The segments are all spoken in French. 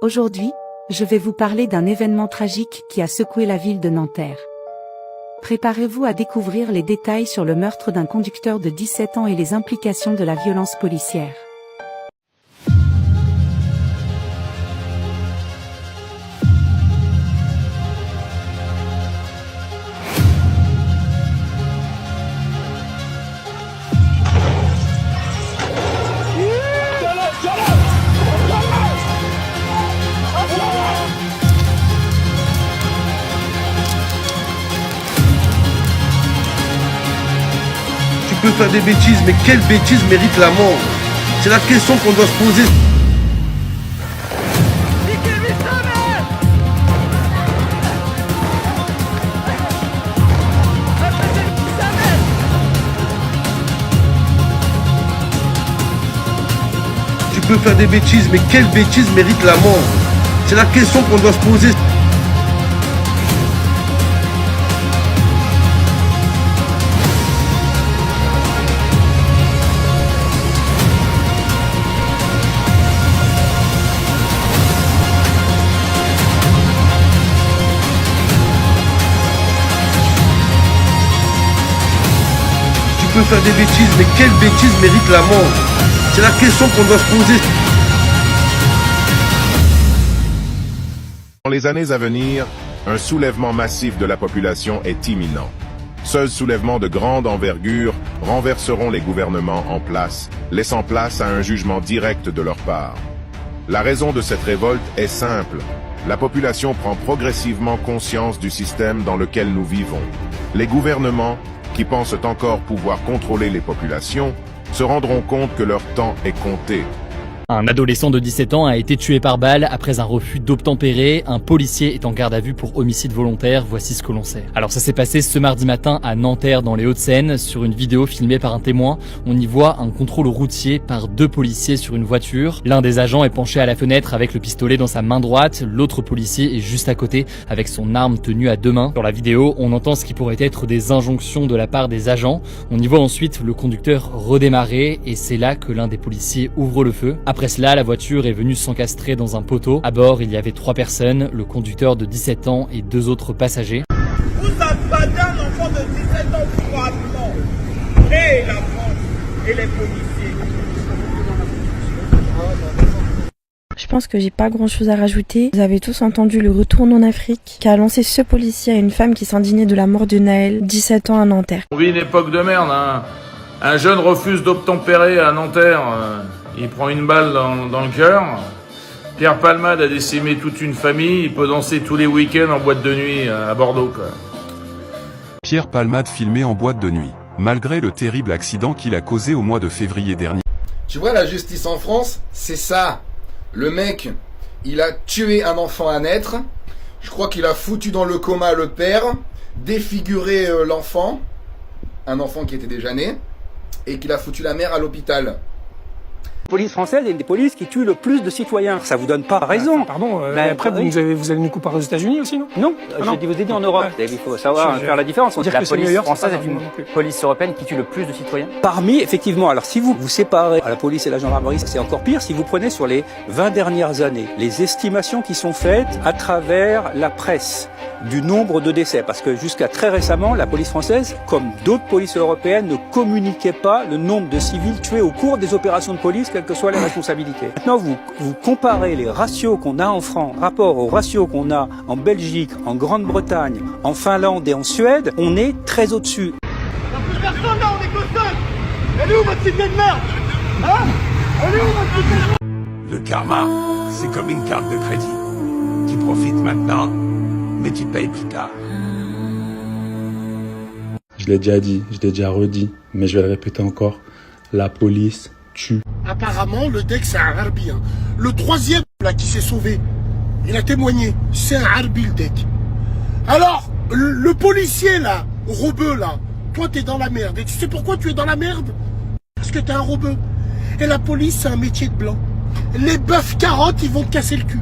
Aujourd'hui, je vais vous parler d'un événement tragique qui a secoué la ville de Nanterre. Préparez-vous à découvrir les détails sur le meurtre d'un conducteur de 17 ans et les implications de la violence policière. Tu peux faire des bêtises, mais quelle bêtise mérite la mort? C'est la question qu'on doit se poser. Tu peux faire des bêtises, mais quelle bêtise mérite la mort? C'est la question qu'on doit se poser. Tu peux faire des bêtises, mais quelle bêtise mérite la mort? C'est la question qu'on doit se poser. Dans les années à venir, un soulèvement massif de la population est imminent. Seuls soulèvements de grande envergure renverseront les gouvernements en place, laissant place à un jugement direct de leur part. La raison de cette révolte est simple. La population prend progressivement conscience du système dans lequel nous vivons. Les gouvernements, qui pensent encore pouvoir contrôler les populations, se rendront compte que leur temps est compté. Un adolescent de 17 ans a été tué par balle après un refus d'obtempérer. Un policier est en garde à vue pour homicide volontaire. Voici ce que l'on sait. Alors ça s'est passé ce mardi matin à Nanterre dans les Hauts-de-Seine. Sur une vidéo filmée par un témoin, on y voit un contrôle routier par deux policiers sur une voiture. L'un des agents est penché à la fenêtre avec le pistolet dans sa main droite. L'autre policier est juste à côté avec son arme tenue à deux mains. Sur la vidéo, on entend ce qui pourrait être des injonctions de la part des agents. On y voit ensuite le conducteur redémarrer et c'est là que l'un des policiers ouvre le feu. Après cela, la voiture est venue s'encastrer dans un poteau. À bord, il y avait 3 personnes, le conducteur de 17 ans et 2 autres passagers. Vous appâtez un enfant de 17 ans probablement. Et la France et les policiers. Je pense que j'ai pas grand chose à rajouter. Vous avez tous entendu le Retourne en Afrique qu'a lancé ce policier à une femme qui s'indignait de la mort de Naël, 17 ans à Nanterre. On vit une époque de merde, hein. Un jeune refuse d'obtempérer à Nanterre. Il prend une balle dans le cœur. Pierre Palmade a décimé toute une famille. Il peut danser tous les week-ends en boîte de nuit à Bordeaux, quoi. Pierre Palmade filmé en boîte de nuit, malgré le terrible accident qu'il a causé au mois de février dernier. Tu vois, la justice en France, c'est ça. Le mec, il a tué un enfant à naître. Je crois qu'il a foutu dans le coma le père, défiguré l'enfant, un enfant qui était déjà né, et qu'il a foutu la mère à l'hôpital. La police française est une des polices qui tue le plus de citoyens. Ça vous donne pas raison. Pardon, après vous allez nous comparer aux États-Unis aussi, non? Non, je vous ai dit en Europe. Il faut savoir faire la différence. Dire la que police française est une police européenne qui tue le plus de citoyens. Parmi, effectivement, alors si vous séparez la police et la gendarmerie, c'est encore pire. Si vous prenez sur les 20 dernières années, les estimations qui sont faites à travers la presse du nombre de décès, parce que jusqu'à très récemment, la police française, comme d'autres polices européennes, ne communiquait pas le nombre de civils tués au cours des opérations de police, quelles que soient les responsabilités. Maintenant, vous comparez les ratios qu'on a en France, rapport aux ratios qu'on a en Belgique, en Grande-Bretagne, en Finlande et en Suède, on est très au-dessus. Y'a plus personne là, on est que seul. Elle est où votre cité de merde? Hein? Elle est où votre cité de merde? Le karma, c'est comme une carte de crédit. Tu profites maintenant, mais tu payes plus tard. Je l'ai déjà dit, je l'ai déjà redit, mais je vais le répéter encore. La police tue. Apparemment, le deck, c'est un harbi. Hein. Le troisième, là, qui s'est sauvé, il a témoigné. C'est un harbi, le deck. Alors, le policier, là, robeux, là, toi, t'es dans la merde. Et tu sais pourquoi tu es dans la merde? Parce que t'es un robeux. Et la police, c'est un métier de blanc. Les bœufs carottes, ils vont te casser le cul.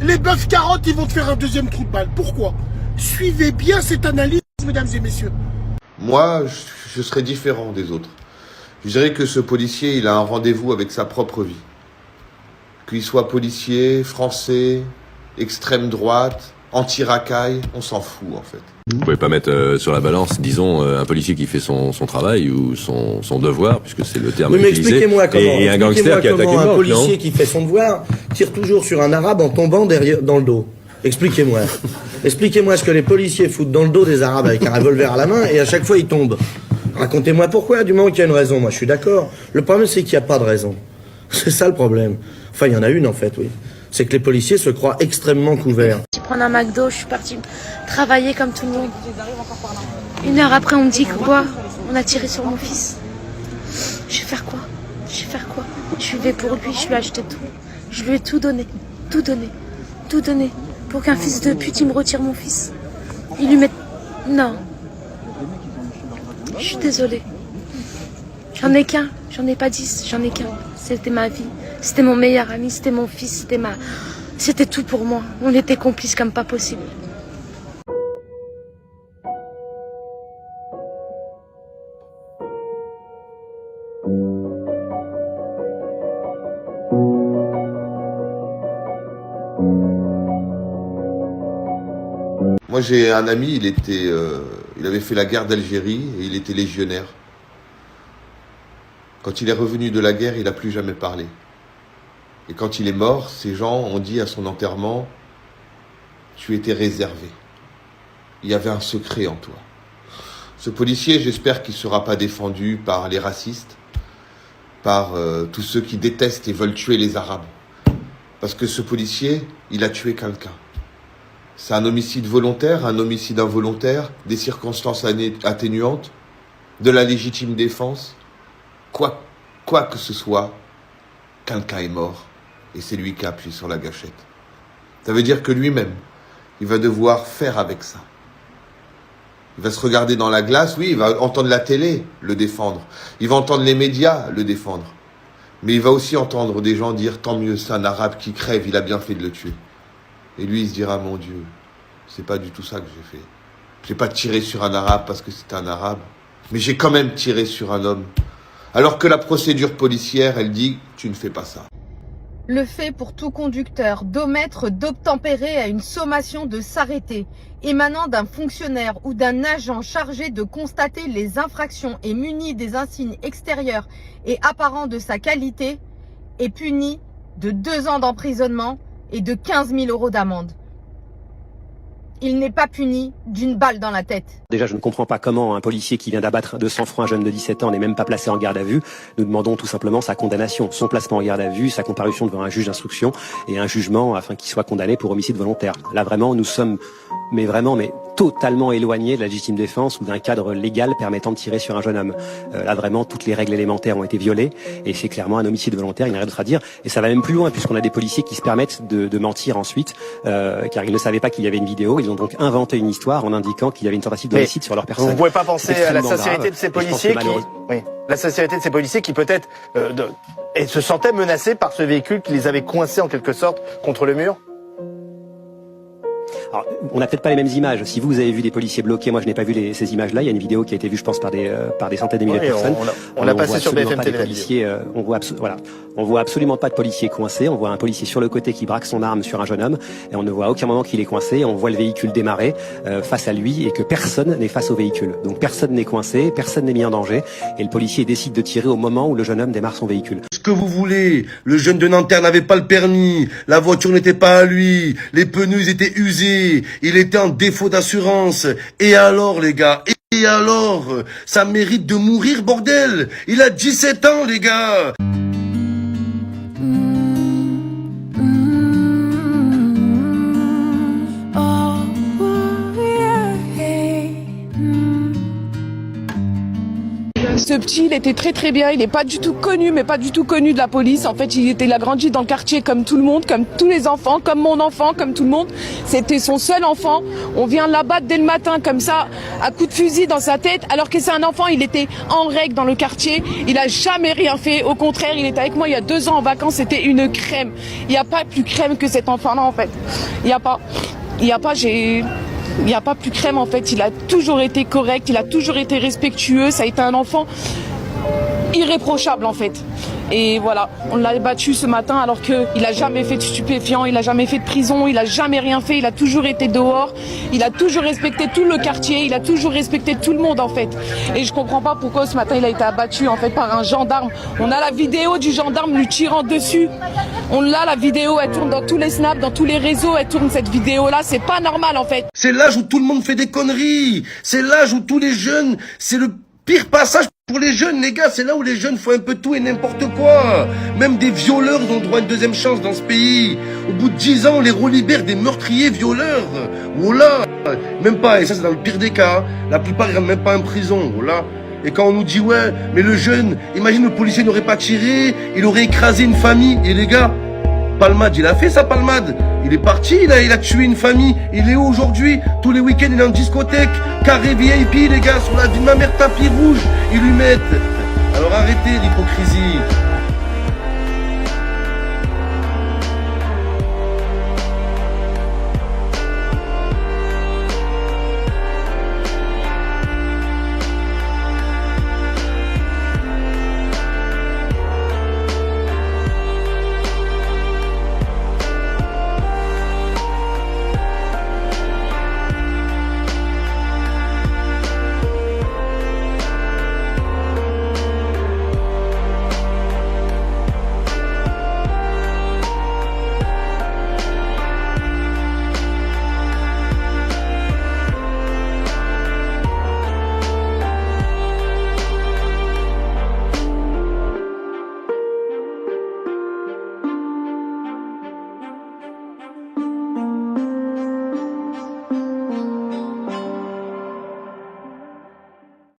Les bœufs carottes, ils vont te faire un deuxième trou de balle. Pourquoi? Suivez bien cette analyse, mesdames et messieurs. Moi, je serais différent des autres. Je dirais que ce policier, il a un rendez-vous avec sa propre vie. Qu'ils soient policiers, français, extrême droite, anti-racaille, on s'en fout en fait. Vous pouvez pas mettre sur la balance, disons, un policier qui fait son travail ou son devoir, puisque c'est le terme utilisé, expliquez-moi comment, et un gangster qui attaque une banque, un policier non qui fait son devoir tire toujours sur un arabe en tombant derrière dans le dos. Expliquez-moi. Expliquez-moi ce que les policiers foutent dans le dos des arabes avec un revolver à la main et à chaque fois ils tombent. Racontez-moi pourquoi, du moment qu'il y a une raison. Moi je suis d'accord. Le problème c'est qu'il n'y a pas de raison. C'est ça le problème. Enfin il y en a une en fait, oui. C'est que les policiers se croient extrêmement couverts. Je suis prendre un McDo, je suis partie travailler comme tout le monde. 1 heure après, on me dit que quoi? On a tiré sur mon fils. Je vais faire quoi? Je vais faire quoi? Je vais pour lui, je lui ai acheté tout. Je lui ai tout donné, tout donné, tout donné. Pour qu'un fils de pute, il me retire mon fils. Il lui met... Non. Je suis désolée. J'en ai qu'un, j'en ai pas 10, j'en ai qu'un. C'était ma vie, c'était mon meilleur ami, c'était mon fils, c'était tout pour moi. On était complices comme pas possible. Moi j'ai un ami, il avait fait la guerre d'Algérie et il était légionnaire. Quand il est revenu de la guerre, il n'a plus jamais parlé. Et quand il est mort, ces gens ont dit à son enterrement, tu étais réservé. Il y avait un secret en toi. Ce policier, j'espère qu'il ne sera pas défendu par les racistes, par tous ceux qui détestent et veulent tuer les Arabes. Parce que ce policier, il a tué quelqu'un. C'est un homicide volontaire, un homicide involontaire, des circonstances atténuantes, de la légitime défense. Quoi que ce soit, quelqu'un est mort et c'est lui qui a appuyé sur la gâchette. Ça veut dire que lui-même, il va devoir faire avec ça. Il va se regarder dans la glace, oui, il va entendre la télé le défendre. Il va entendre les médias le défendre. Mais il va aussi entendre des gens dire « Tant mieux, c'est un arabe qui crève, il a bien fait de le tuer. » Et lui, il se dira « Mon Dieu, c'est pas du tout ça que j'ai fait. J'ai pas tiré sur un arabe parce que c'était un arabe, mais j'ai quand même tiré sur un homme. » Alors que la procédure policière, elle dit « Tu ne fais pas ça. » Le fait pour tout conducteur d'omettre d'obtempérer à une sommation de s'arrêter émanant d'un fonctionnaire ou d'un agent chargé de constater les infractions et muni des insignes extérieurs et apparents de sa qualité est puni de 2 ans d'emprisonnement et de 15 000 € d'amende. Il n'est pas puni d'une balle dans la tête. Déjà, je ne comprends pas comment un policier qui vient d'abattre de sang-froid un jeune de 17 ans n'est même pas placé en garde à vue. Nous demandons tout simplement sa condamnation, son placement en garde à vue, sa comparution devant un juge d'instruction et un jugement afin qu'il soit condamné pour homicide volontaire. Là, vraiment, nous sommes mais totalement éloignés de la légitime défense ou d'un cadre légal permettant de tirer sur un jeune homme. Là, vraiment, toutes les règles élémentaires ont été violées et c'est clairement un homicide volontaire, il n'y a rien d'autre à dire. Et ça va même plus loin puisqu'on a des policiers qui se permettent de mentir ensuite car ils ne savaient pas qu'il y avait une vidéo. Ils ont donc inventé une histoire en indiquant qu'il y avait une tentative d'homicide sur leur personne. Vous ne pouvez pas penser à la sincérité de ces policiers la sincérité de ces policiers qui peut-être se sentaient menacés par ce véhicule qui les avait coincés en quelque sorte contre le mur? Alors, on n'a peut-être pas les mêmes images. Si vous avez vu des policiers bloqués, moi je n'ai pas vu ces images-là. Il y a une vidéo qui a été vue, je pense, par des centaines de milliers de personnes. On a passé sur BFM TV. On voit absolument pas de policiers coincés. On voit un policier sur le côté qui braque son arme sur un jeune homme et on ne voit à aucun moment qu'il est coincé. On voit le véhicule démarrer face à lui et que personne n'est face au véhicule. Donc personne n'est coincé, personne n'est mis en danger et le policier décide de tirer au moment où le jeune homme démarre son véhicule. Ce que vous voulez, le jeune de Nanterre n'avait pas le permis, la voiture n'était pas à lui, les pneus étaient usés, il était en défaut d'assurance. Et alors les gars, et alors, ça mérite de mourir bordel. Il a 17 ans les gars. Ce petit, il était très bien, il n'est pas du tout connu, mais pas du tout connu de la police. En fait, il a grandi dans le quartier comme tout le monde, comme tous les enfants, comme mon enfant, comme tout le monde. C'était son seul enfant. On vient l'abattre dès le matin comme ça, à coups de fusil dans sa tête, alors que c'est un enfant, il était en règle dans le quartier. Il a jamais rien fait. Au contraire, il était avec moi il y a 2 ans en vacances, c'était une crème. Il n'y a pas plus crème que cet enfant-là, en fait. Il n'y a pas plus crème en fait, il a toujours été correct, il a toujours été respectueux, ça a été un enfant irréprochable en fait. Et voilà, on l'a battu ce matin alors qu'il a jamais fait de stupéfiant, il a jamais fait de prison, il a jamais rien fait, il a toujours été dehors, il a toujours respecté tout le quartier, il a toujours respecté tout le monde en fait. Et je comprends pas pourquoi ce matin il a été abattu en fait par un gendarme. On a la vidéo du gendarme lui tirant dessus. On l'a, la vidéo, elle tourne dans tous les snaps, dans tous les réseaux, elle tourne cette vidéo-là, c'est pas normal en fait. C'est l'âge où tout le monde fait des conneries. C'est l'âge où tous les jeunes, c'est le pire passage pour les jeunes, les gars. C'est là où les jeunes font un peu tout et n'importe quoi. Même des violeurs ont droit à une deuxième chance dans ce pays. Au bout de 10 ans, on les relibère des meurtriers violeurs. Voilà. Même pas, et ça c'est dans le pire des cas. La plupart ils rentrent même pas en prison. Voilà. Et quand on nous dit ouais, mais le jeune, imagine le policier n'aurait pas tiré, il aurait écrasé une famille. Et les gars, Palmade, il a fait sa palmade. Il est parti, il a tué une famille. Il est où aujourd'hui? Tous les week-ends, il est en discothèque. Carré VIP, les gars, sur la vie de ma mère, tapis rouge. Ils lui mettent. Alors arrêtez l'hypocrisie.